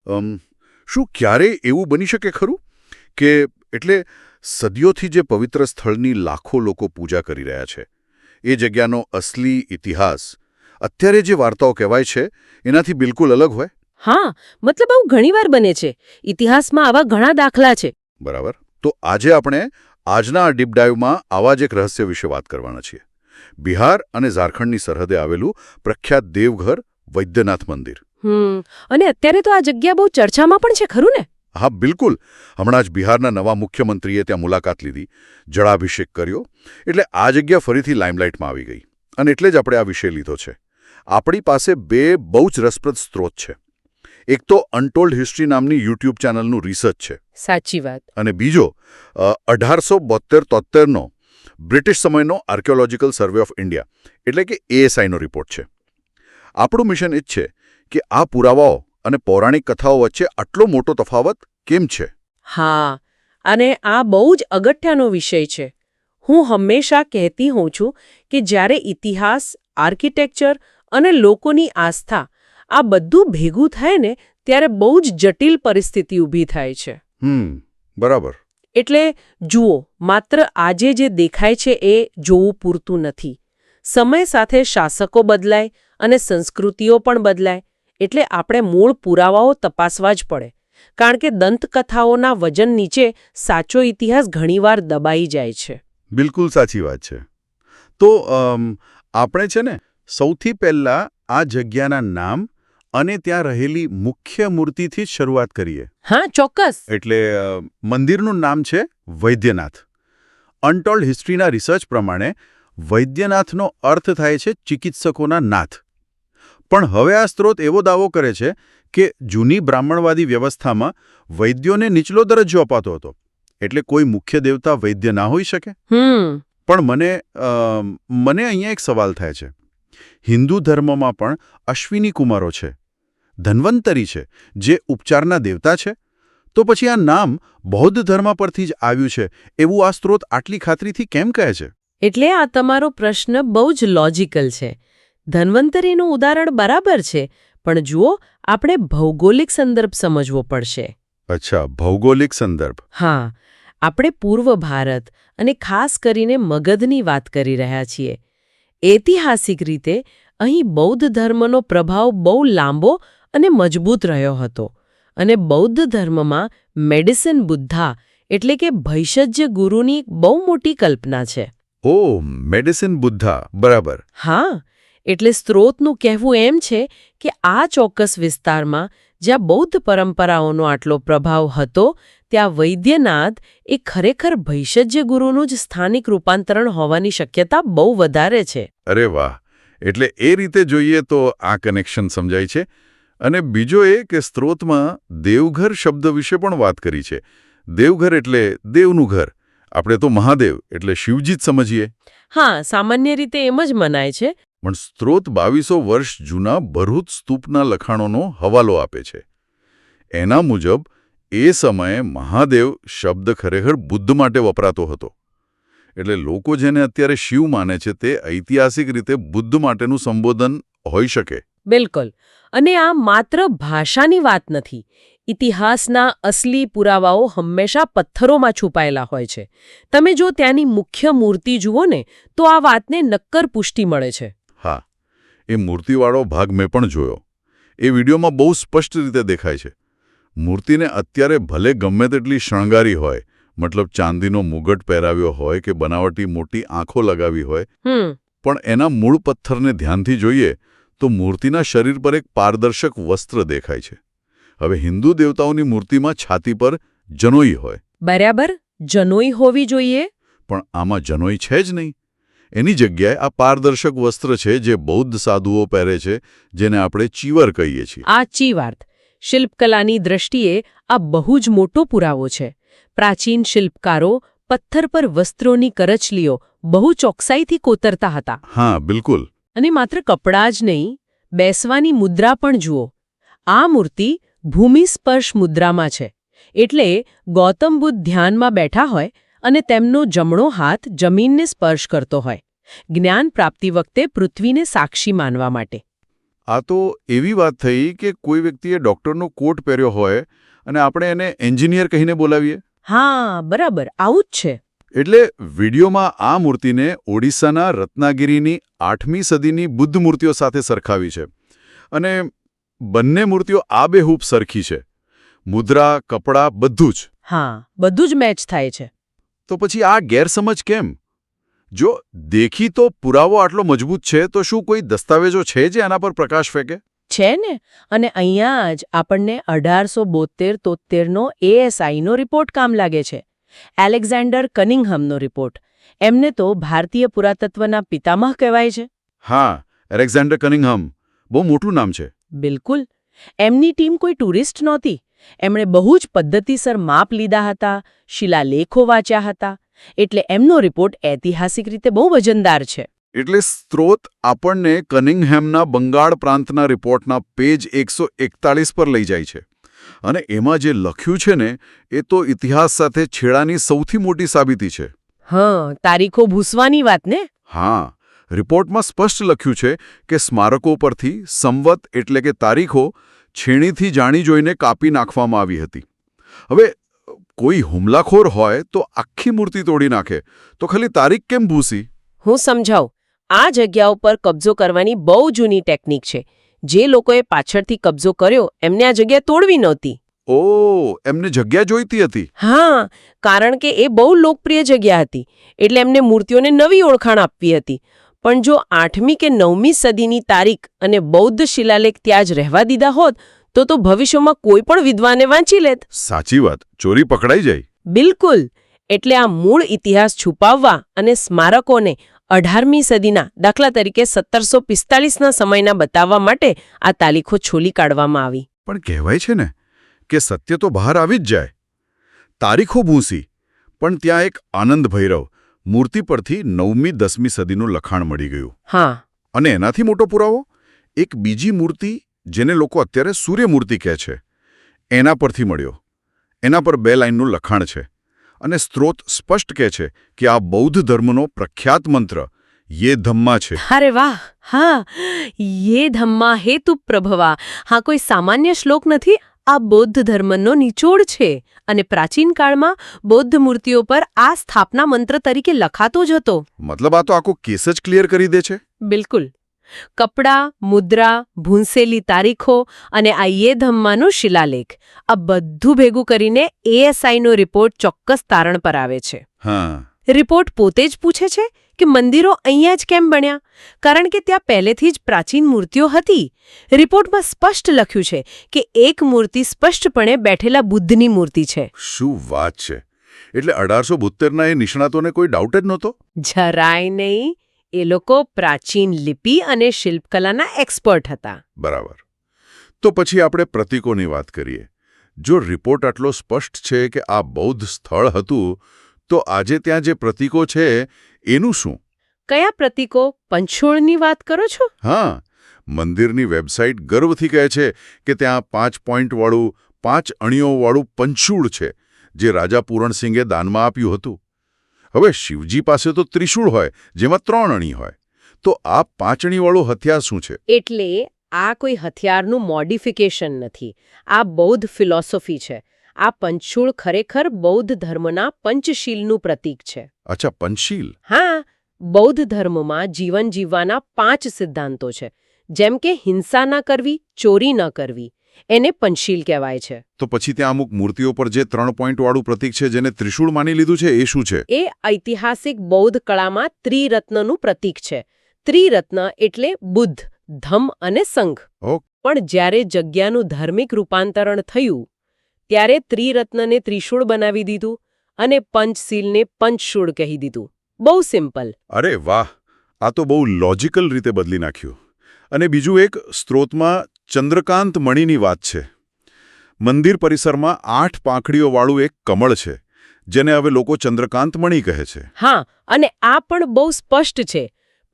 શું ક્યારેય એવું બની શકે ખરું કે એટલે સદીઓથી જે પવિત્ર સ્થળની લાખો લોકો પૂજા કરી રહ્યા છે એ જગ્યાનો અસલી ઇતિહાસ અત્યારે જે વાર્તાઓ કહેવાય છે એનાથી બિલકુલ અલગ હોય? હા, મતલબ આવું ઘણીવાર બને છે. ઇતિહાસમાં આવા ઘણા દાખલા છે. બરાબર. તો આજે આપણે આજના આ ડીપ ડાઈવમાં આવા જ એક રહસ્ય વિશે વાત કરવાના છીએ. બિહાર અને ઝારખંડની સરહદે આવેલું પ્રખ્યાત દેવઘર વૈદ્યનાથ મંદિર. અને અત્યારે તો આ જગ્યા બહુ ચર્ચામાં પણ છે, ખરું ને? હા, બિલકુલ. હમણાં જ બિહારના નવા મુખ્યમંત્રીએ ત્યાં મુલાકાત લીધી, જળાભિષેક કર્યો, એટલે આ જગ્યા ફરીથી લાઇમલાઇટમાં આવી ગઈ. અને એટલે જ આપણે આ વિષય લીધો છે. આપણી પાસે બે બહુ જ રસપ્રદ સ્ત્રોત છે. એક તો અનટોલ્ડ હિસ્ટ્રી નામની યુટ્યુબ ચેનલનું રિસર્ચ છે. સાચી વાત. અને બીજો 1872-73નો બ્રિટિશ સમયનો આર્કિયોલોજીકલ સર્વે ઓફ ઇન્ડિયા એટલે કે ASIનો રિપોર્ટ છે. આપણું મિશન એ જ છે કે આ પુરાવાઓ અને પૌરાણિક કથાઓ વચ્ચે આટલો મોટો તફાવત કેમ છે? હા, અને આ બહુ જ અગત્યનો વિષય છે. હું હંમેશા કહેતી હોઉં છું કે જ્યારે ઇતિહાસ, આર્કિટેક્ચર અને લોકોની આસ્થા આ બધું ભેગું થાય ને ત્યારે બહુ જ જટિલ પરિસ્થિતિ ઊભી થાય છે. બરાબર. એટલે જુઓ, માત્ર આજે જે દેખાય છે એ જોવું પૂરતું નથી. સમય સાથે શાસકો બદલાય અને સંસ્કૃતિઓ પણ બદલાય. એટલે આપણે મૂળ પુરાવાઓ તપાસવા જ પડે. કારણ કે દંતકથાઓના વજન નીચે સાચો ઇતિહાસ ઘણીવાર દબાઈ જાય છે. બિલકુલ સાચી વાત છે. તો આપણે છે ને સૌથી પહેલા આ જગ્યાના નામ અને ત્યાં રહેલી મુખ્ય મૂર્તિથી જ શરૂઆત કરીએ. હા, ચોક્કસ. એટલે મંદિરનું નામ છે વૈદ્યનાથ. અનટોલ્ડ હિસ્ટ્રીના રિસર્ચ પ્રમાણે વૈદ્યનાથનો અર્થ થાય છે ચિકિત્સકોના નાથ. પણ હવે આ સ્ત્રોત એવો દાવો કરે છે કે જૂની બ્રાહ્મણવાદી વ્યવસ્થામાં વૈદ્યોને નીચલો દરજ્જો અપાતો હતો. એટલે કોઈ મુખ્ય દેવતા વૈદ્ય ના હોઈ શકે? પણ મને અહીંયા એક સવાલ થાય છે. હિન્દુ ધર્મમાં પણ અશ્વિની કુમારો છે, ધન્વંતરી છે, જે ઉપચારના દેવતા છે. તો પછી આ નામ બૌદ્ધ ધર્મ પરથી જ આવ્યું છે એવું આ સ્ત્રોત આટલી ખાતરીથી કેમ કહે છે? એટલે આ તમારો પ્રશ્ન બહુ જ લોજિકલ છે. ધન્વંતરીનું ઉદાહરણ બરાબર છે, પણ જુઓ, આપણે ભૌગોલિક સંદર્ભ સમજવો પડશે. અચ્છા, ભૌગોલિક સંદર્ભ. હા, આપણે પૂર્વ ભારત અને ખાસ કરીને મગધની વાત કરી રહ્યા છીએ. ઐતિહાસિક રીતે અહીં બૌદ્ધ ધર્મનો પ્રભાવ બહુ લાંબો અને મજબૂત રહ્યો હતો. અને બૌદ્ધ ધર્મમાં મેડિસિન બુદ્ધા એટલે કે ભૈષજ્ય ગુરુની બહુ મોટી કલ્પના છે. ઓહ, મેડિસિન બુદ્ધા, બરાબર. હા, એટલે સ્ત્રોતનું કહેવું એમ છે કે આ ચોક્કસ વિસ્તારમાં જ્યાં બૌદ્ધ પરંપરાઓનો આટલો પ્રભાવ હતો ત્યાં વૈદ્યનાથ એ ખરેખર ભૈષજ્ય ગુરુનું જ સ્થાનિક રૂપાંતરણ હોવાની શક્યતા બહુ વધારે છે. અરે વાહ! એટલે એ રીતે જોઈએ તો આ કનેક્શન સમજાય છે. અને બીજો એ કે સ્ત્રોતમાં દેવઘર શબ્દ વિશે પણ વાત કરી છે. દેવઘર એટલે દેવનું ઘર. આપણે તો મહાદેવ એટલે શિવજી જ સમજીએ. હા, સામાન્ય રીતે એમ જ મનાય છે. પણ સ્ત્રોત 2200 વર્ષ જૂના ભરૂચ સ્તૂપના લખાણોનો હવાલો આપે છે. એના મુજબ એ સમયે મહાદેવ શબ્દ ખરેખર બુદ્ધ માટે વપરાતો હતો. એટલે લોકો જેને અત્યારે શિવ માને છે તે ઐતિહાસિક રીતે બુદ્ધ માટેનું સંબોધન હોઈ શકે. બિલકુલ. અને આ માત્ર ભાષાની વાત નથી. ઇતિહાસના અસલી પુરાવાઓ હંમેશા પથ્થરોમાં છુપાયેલા હોય છે. તમે જો ત્યાંની મુખ્ય મૂર્તિ જુઓ ને તો આ વાતને નક્કર પુષ્ટિ મળે છે. હા, એ મૂર્તિવાળો ભાગ મેં પણ જોયો. એ વિડીયોમાં બહુ સ્પષ્ટ રીતે દેખાય છે. મૂર્તિને અત્યારે ભલે ગમે તેટલી શણગારી હોય, મતલબ ચાંદીનો મુગટ પહેરાવ્યો હોય કે બનાવટી મોટી આંખો લગાવી હોય, પણ એના મૂળ પથ્થરને ધ્યાનથી જોઈએ તો મૂર્તિના શરીર પર એક પારદર્શક વસ્ત્ર દેખાય છે. હવે હિન્દુ દેવતાઓની મૂર્તિમાં છાતી પર જનોઈ હોય. બરાબર, જનોઈ હોવી જોઈએ. પણ આમાં જનોઈ છે જ નહીં. એની જગ્યાએ આ પારદર્શક વસ્ત્ર છે જે બૌદ્ધ સાધુઓ પહેરે છે, જેને આપણે ચીવર કહીએ છીએ. આ ચીવાર્થ શિલ્પકલાની દ્રષ્ટિએ આ બહુ જ મોટો પુરાવો છે. પ્રાચીન શિલ્પકારો પથ્થર પર વસ્ત્રોની કરચલીઓ બહુ ચોકસાઈથી કોતરતા હતા. હા, બિલકુલ. અને માત્ર કપડાં જ નહીં, બેસવાની મુદ્રા પણ જુઓ. આ મૂર્તિ ભૂમિસ્પર્શ મુદ્રામાં છે. એટલે ગૌતમ બુદ્ધ ધ્યાનમાં બેઠા હોય અને તેમનો જમણો હાથ જમીનને સ્પર્શ કરતો હોય. જ્ઞાન પ્રાપ્તિ વખતે પૃથ્વીને સાક્ષી માનવા માટે. આ તો એવી વાત થઈ કે કોઈ વ્યક્તિએ ડૉક્ટરનો કોટ પહેર્યો હોય અને આપણે એને એન્જિનિયર કહીને બોલાવીએ. હા બરાબર આવું જ છે. એટલે વિડીયોમાં આ મૂર્તિને ઓડિશાના રત્નાગિરીની 8મી સદીની બુદ્ધ મૂર્તિઓ સાથે સરખાવી છે. અને બંને મૂર્તિઓ આબેહૂબ સરખી છે. મુદ્રા, કપડાં બધું જ. હા બધું જ મેચ થાય છે. તો પછી આ ગેરસમજ કેમ? જો દેખીતો પુરાવો આટલો મજબૂત છે તો શું કોઈ દસ્તાવેજો છે જે આના પર પ્રકાશ ફેંકે? છે ને. અને અહીંયા જ આપણને 1872-73નો ASIનો રિપોર્ટ કામ લાગે છે. એલેક્ઝાન્ડર કનિંઘહામનો રિપોર્ટ. એમને તો ભારતીય પુરાતત્વના પિતામહ કહેવાય છે. હા, એલેક્ઝાન્ડર કનિંઘહામ. બહુ મોટું નામ છે. બિલકુલ. એમની ટીમ કોઈ ટુરિસ્ટ નહોતી. એમણે બહુ જ પદ્ધતિસર માપ લીધા હતા, શિલાલેખો વાંચ્યા હતા. એટલે એમનો રિપોર્ટ ઐતિહાસિક રીતે બહુ વજનદાર છે. એટલે સ્ત્રોત આપણને કનિંઘહેમના બંગાળ પ્રાંતના રિપોર્ટના પેજ 141 પર લઈ જાય છે. અને એમાં જે લખ્યું છે ને એ તો ઇતિહાસ સાથે છેડાની સૌથી મોટી સાબિતી છે. હા, તારીખો ભૂસવાની વાત ને? હા, રિપોર્ટમાં સ્પષ્ટ લખ્યું છે કે સ્મારકો પરથી સંવત એટલે કે તારીખો છેણીથી જાણી જોઈને કાપી નાખવામાં આવી હતી. હવે કોઈ હુમલાખોર હોય તો આખી મૂર્તિ તોડી નાખે, તો ખાલી તારીખ કેમ ભૂસી? હું સમજાવું. આ જગ્યા ઉપર કબજો કરવાની બહુ જૂની ટેકનિક છે. જે લોકોએ પાછળથી કબજો કર્યો એમને આ જગ્યા તોડવી નહોતી. ઓહ, એમને જગ્યા જોઈતી હતી. હા, કારણ કે એ બહુ લોકપ્રિય જગ્યા હતી. એટલે એમને મૂર્તિઓને નવી ઓળખાણ આપવી હતી. પણ જો 8મી કે 9મી સદીની તારીખ અને બૌદ્ધ શિલાલેખ ત્યાં જ રહેવા દીધા હોત તો ભવિષ્યમાં કોઈ પણ વિદ્વાને વાંચી લેત. સાચી વાત. ચોરી પકડાઈ જાય. બિલકુલ. એટલે આ મૂળ ઇતિહાસ છુપાવવા અને સ્મારકોને 18મી સદીના દાખલા તરીકે 1745ના સમયના બતાવવા માટે આ તારીખો છોલી કાઢવામાં આવી. પણ કહેવાય છે ને કે સત્ય તો બહાર આવી જ જાય. તારીખો ભૂંસી, પણ ત્યાં એક આનંદ ભૈરવ મૂર્તિ પરથી 9મી 10મી સદીનું લખાણ મળી ગયું. હા. અને એનાથી મોટો પુરાવો એક બીજી મૂર્તિ જેને લોકો અત્યારે સૂર્યમૂર્તિ કહે છે એના પરથી મળ્યો. એના પર 2 લાઈનનું લખાણ છે. અને સ્ત્રોત સ્પષ્ટ કહે છે કે આ બૌદ્ધ ધર્મનો પ્રખ્યાત મંત્ર યે ધમ્મા છે. અરે વાહ. હા, યે ધમ્મા હેતુ પ્રભવા. હા, કોઈ સામાન્ય શ્લોક નથી. આ બૌદ્ધ ધર્મનો નિચોડ છે. અને પ્રાચીન કાળમાં બૌદ્ધ મૂર્તિઓ પર આ સ્થાપના મંત્ર તરીકે લખાતો જ હતો. મતલબ આ તો આખો કેસ જ ક્લિયર કરી દે છે. બિલકુલ. કપડાં, મુદ્રા, ભૂંસેલી તારીખો અને આ યે ધમ્માનો શિલાલેખ, આ બધું ભેગું કરીને ASIનો રિપોર્ટ ચોક્કસ તારણ પર આવે છે. હા. રિપોર્ટ પોતે જ પૂછે છે કે મંદિરો અહીંયા જ કેમ બન્યા? કારણ કે ત્યાં પહેલેથી જ પ્રાચીન મૂર્તિઓ હતી. રિપોર્ટમાં સ્પષ્ટ લખ્યું છે કે એક મૂર્તિ સ્પષ્ટપણે બેઠેલા બુદ્ધની મૂર્તિ છે. શું વાત છે! એટલે 1872ના એ નિષ્ણાતોને કોઈ ડાઉટ જ નહોતો? જરાય નહીં. એ લોકો પ્રાચીન લિપિ અને શિલ્પકલાના એક્સપર્ટ હતા. બરાબર. તો પછી આપણે પ્રતીકોની વાત કરીએ. જો રિપોર્ટ આટલો સ્પષ્ટ છે કે આ બૌદ્ધ સ્થળ હતું, તો આજે ત્યાં જે પ્રતીકો છે એનું શું? કયા પ્રતીકો? પંચોળની વાત કરો છો? હા, મંદિરની વેબસાઇટ ગર્વથી કહે છે કે ત્યાં 5 પોઈન્ટવાળું 5 અણીઓવાળું પંચૂળ છે જે રાજા પૂરણસિંગે દાનમાં આપ્યું હતું. હવે શિવજી પાસે તો ત્રિશૂળ હોય જેમાં 3 અણી હોય. તો આ 5 અણીવાળું હથિયાર શું છે? એટલે આ કોઈ હથિયારનું મોડિફિકેશન નથી. આ બૌદ્ધ ફિલોસોફી છે. આ પંચશૂળ ખરેખર બૌદ્ધ ધર્મના પંચશીલનું પ્રતીક છે. અચ્છા, પંચશીલ. હા, બૌદ્ધ ધર્મમાં જીવન જીવવાના 5 સિદ્ધાંતો છે. જેમ કે હિંસા ન કરવી, ચોરી ન કરવી. એને પંચશીલ કહેવાય છે. તો પછી ત્યાં અમુક મૂર્તિઓ પર જે 3 પોઈન્ટવાળું પ્રતીક છે જેને ત્રિશૂળ માની લીધું છે એ શું છે? એ ઐતિહાસિક બૌદ્ધ કળામાં ત્રિરત્નનું પ્રતીક છે. ત્રિરત્ન એટલે બુદ્ધ, ધમ્મ અને સંઘ. પણ જ્યારે જગ્યાનું ધાર્મિક રૂપાંતરણ થયું ત્યારે ત્રિરત્નને ત્રિશૂળ બનાવી દીધું અને પંચશીલને પંચશૂળ કહી દીધું. બહુ સિમ્પલ. અરે વાહ! આ તો બહુ લોજિકલ રીતે બદલી નાખ્યું. અને બીજું એક સ્ત્રોતમાં ચંદ્રકાંત મણીની વાત છે. મંદિર પરિસરમાં 8 પાંખડીઓવાળું એક કમળ છે જેને હવે લોકો ચંદ્રકાંત મણી કહે છે. હા, અને આ પણ બહુ સ્પષ્ટ છે.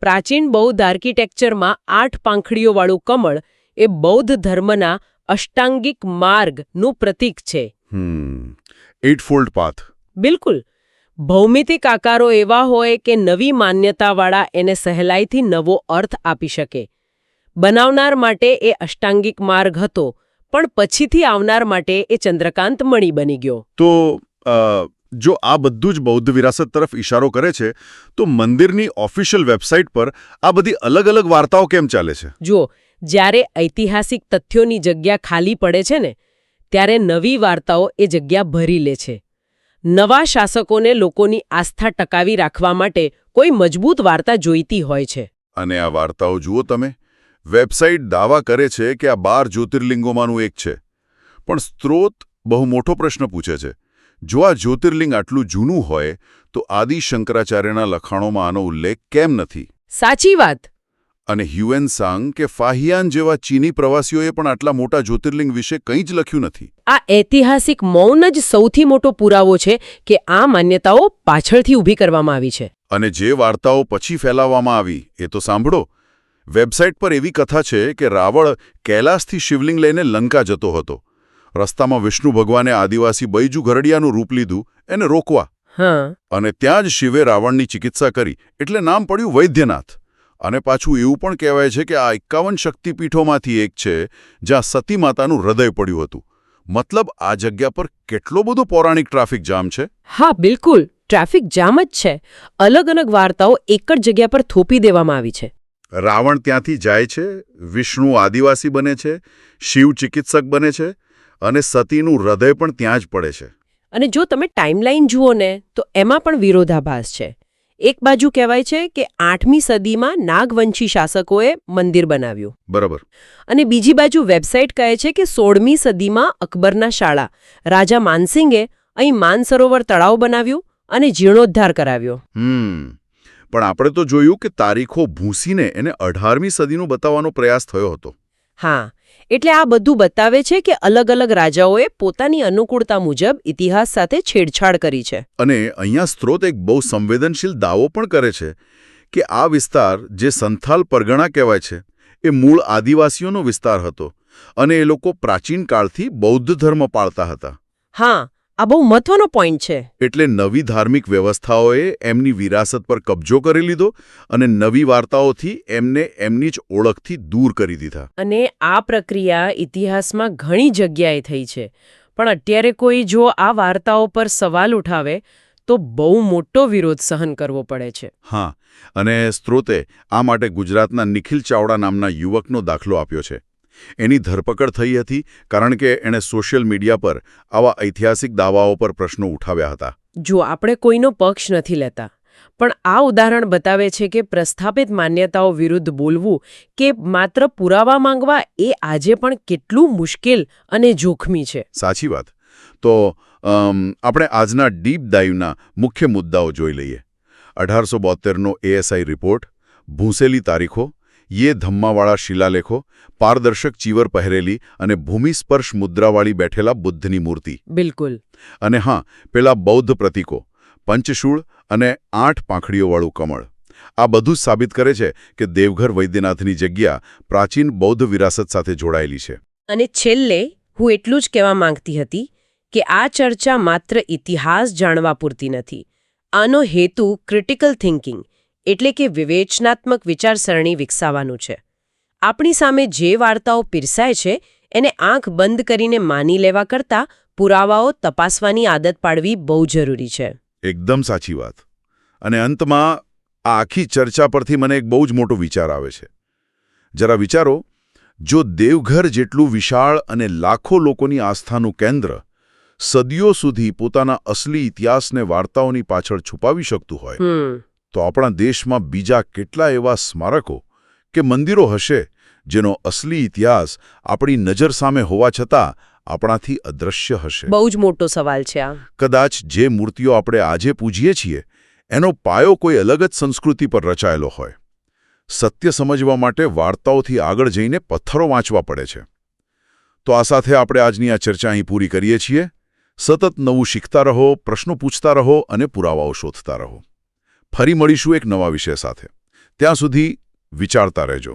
પ્રાચીન બૌદ્ધ આર્કિટેક્ચરમાં 8 પાંખડીઓવાળું કમળ એ બૌદ્ધ ધર્મના અષ્ટાંગિક માર્ગનું પ્રતીક છે. 8-fold path. બિલકુલ. ભૌમિતિક આકારો એવા હોય કે નવી માન્યતાવાળા એને સહેલાઈથી નવો અર્થ આપી શકે. બનાવનાર માટે એ અષ્ટાંગિક માર્ગ હતો, પણ પછીથી આવનાર માટે એ ચંદ્રકાંત મણિ બની ગયો. તો જો આ બધું જ બૌદ્ધ વિરાસત તરફ ઇશારો કરે છે તો મંદિરની ઓફિશિયલ વેબસાઇટ પર આ બધી અલગ અલગ વાર્તાઓ કેમ ચાલે છે? જુઓ, જ્યારે ઐતિહાસિક તથ્યોની જગ્યા ખાલી પડે છે ને, ત્યારે નવી વાર્તાઓ એ જગ્યા ભરી લે છે. નવા શાસકોને લોકોની આસ્થા ટકાવી રાખવા માટે કોઈ મજબૂત વાર્તા જોઈતી હોય છે. અને આ વાર્તાઓ જુઓ તમે, વેબસાઇટ દાવા કરે છે કે આ 12 જ્યોતિર્લિંગોમાંનું એક છે, પણ સ્ત્રોત બહુ મોટો પ્રશ્ન પૂછે છે. જો આ જ્યોતિર્લિંગ આટલું જૂનું હોય તો આદિ શંકરાચાર્યના લખાણોમાં આનો ઉલ્લેખ કેમ નથી? સાચી વાત. અને હ્યુએન સાંગ કે ફાહિયાન જેવા ચીની પ્રવાસીઓએ પણ આટલા મોટા જ્યોતિર્લિંગ વિશે કંઈ જ લખ્યું નથી. આ ઐતિહાસિક મૌન જ સૌથી મોટો પુરાવો છે કે આ માન્યતાઓ પાછળથી ઊભી કરવામાં આવી છે. અને જે વાર્તાઓ પછી ફેલાવવામાં આવી એ તો સાંભળો. વેબસાઇટ પર એવી કથા છે કે રાવણ કૈલાસથી શિવલિંગ લઈને લંકા જતો હતો. રસ્તામાં વિષ્ણુ ભગવાને આદિવાસી બૈજુ ઘરડિયાનું રૂપ લીધું એને રોકવા. અને ત્યાં જ શિવે રાવણની ચિકિત્સા કરી એટલે નામ પડ્યું વૈદ્યનાથ. અને પાછું એવું પણ કહેવાય છે કે આ 51 શક્તિપીઠોમાંથી એક છે જ્યાં સતી માતાનું હૃદય પડ્યું હતું. મતલબ આ જગ્યા પર કેટલો બધો પૌરાણિક ટ્રાફિક જામ છે. હા, બિલકુલ ટ્રાફિક જામ જ છે. અલગ અલગ વાર્તાઓ એક જ જગ્યા પર થોપી દેવામાં આવી છે. રાવણ ત્યાંથી જાય છે, વિષ્ણુ આદિવાસી બને છે, શિવ ચિકિત્સક બને છે અને સતીનું હૃદય પણ ત્યાં જ પડે છે. અને જો તમે ટાઈમલાઈન જુઓ ને તો એમાં પણ વિરોધાભાસ છે. એક બાજુ કહેવાય છે કે 8મી સદીમાં નાગવંશી શાસકોએ મંદિર બનાવ્યું. બરાબર. અને બીજી બાજુ વેબસાઇટ કહે છે કે 16મી સદીમાં અકબરના શાળા રાજા માનસિંગે અહીં માનસરોવર તળાવ બનાવ્યું અને જીર્ણોદ્ધાર કરાવ્યો. પણ આપણે તો જોયું કે તારીખો ભૂંસીને એને 18મી સદીનું બતાવવાનો પ્રયાસ થયો હતો. હા, એટલે આ બધું બતાવે છે કે અલગ અલગ રાજાઓએ પોતાની અનુકૂળતા મુજબ ઇતિહાસ સાથે છેડછાડ કરી છે. અને અહીંયા સ્ત્રોત એક બહુ સંવેદનશીલ દાવો પણ કરે છે કે આ વિસ્તાર જે સંથાલ પરગણા કહેવાય છે એ મૂળ આદિવાસીઓનો વિસ્તાર હતો અને એ લોકો પ્રાચીન કાળથી બૌદ્ધ ધર્મ પાળતા હતા. હા, આ બહુ મહત્વનો પોઈન્ટ છે. એટલે નવી ધાર્મિક વ્યવસ્થાઓએ એમની વિરાસત પર કબજો કરી લીધો અને નવી વાર્તાઓથી એમને એમની જ ઓળખથી દૂર કરી દીધા. અને આ પ્રક્રિયા ઇતિહાસમાં ઘણી જગ્યાએ થઈ છે. પણ અત્યારે કોઈ જો આ વાર્તાઓ પર સવાલ ઉઠાવે તો બહુ મોટો વિરોધ સહન કરવો પડે છે. હા, અને સ્ત્રોતે આ માટે ગુજરાતના નિખિલ ચાવડા નામના યુવકનો દાખલો આપ્યો છે. એની ધરપકડ થઈ હતી કારણ કે એણે સોશિયલ મીડિયા પર આવા ઐતિહાસિક દાવાઓ પર પ્રશ્નો ઉઠાવ્યા હતા. જો આપણે કોઈનો પક્ષ નથી લેતા, પણ આ ઉદાહરણ બતાવે છે કે પ્રસ્થાપિત માન્યતાઓ વિરુદ્ધ બોલવું કે માત્ર પુરાવા માંગવા એ આજે પણ કેટલું મુશ્કેલ અને જોખમી છે. સાચી વાત. તો આપણે આજના ડીપ ડાઇવના મુખ્ય મુદ્દાઓ જોઈ લઈએ. 1872નો ASI રિપોર્ટ, ભૂંસેલી તારીખો, યે ધમ્માવાળા શિલાલેખો, પારદર્શક ચીવર પહેરેલી અને ભૂમિસ્પર્શ મુદ્રાવાળી બેઠેલા બુદ્ધની મૂર્તિ. બિલકુલ. અને હા, પેલા બૌદ્ધ પ્રતીકો, પંચશૂળ અને 8 પાંખડીઓવાળું કમળ. આ બધું જ સાબિત કરે છે કે દેવઘર વૈદ્યનાથની જગ્યા પ્રાચીન બૌદ્ધ વિરાસત સાથે જોડાયેલી છે. અને છેલ્લે હું એટલું જ કહેવા માંગતી હતી કે આ ચર્ચા માત્ર ઇતિહાસ જાણવા પૂરતી નથી. આનો હેતુ ક્રિટિકલ થિંકિંગ એટલે કે વિવેચનાત્મક વિચારસરણી વિકસાવવાનું છે. આપણી સામે જે વાર્તાઓ પીરસાય છે એને આંખ બંધ કરીને માની લેવા કરતાં પુરાવાઓ તપાસવાની આદત પાડવી બહુ જરૂરી છે. એકદમ સાચી વાત. અને અંતમાં આ આખી ચર્ચા પરથી મને એક બહુ જ મોટો વિચાર આવે છે. જરા વિચારો, જો દેવઘર જેટલું વિશાળ અને લાખો લોકોની આસ્થાનું કેન્દ્ર સદીઓ સુધી પોતાના અસલી ઇતિહાસને વાર્તાઓની પાછળ છુપાવી શકતું હોય તો આપણા દેશમાં બીજા કેટલા એવા સ્મારકો કે મંદિરો હશે જેનો અસલી ઇતિહાસ આપણી નજર સામે હોવા છતાં આપણાથી અદૃશ્ય હશે. બહુ જ મોટો સવાલ છે આ. કદાચ જે મૂર્તિઓ આપણે આજે પૂજીએ છીએ એનો પાયો કોઈ અલગ જ સંસ્કૃતિ પર રચાયેલો હોય. સત્ય સમજવા માટે વાર્તાઓથી આગળ જઈને પથ્થરો વાંચવા પડે છે. તો આ સાથે આપણે આજની આ ચર્ચા અહીં પૂરી કરીએ છીએ. સતત નવું શીખતા રહો, પ્રશ્નો પૂછતા રહો અને પુરાવાઓ શોધતા રહો. ફરી મળીશું એક નવા વિષય સાથે. ત્યાં સુધી વિચારતા રહેજો.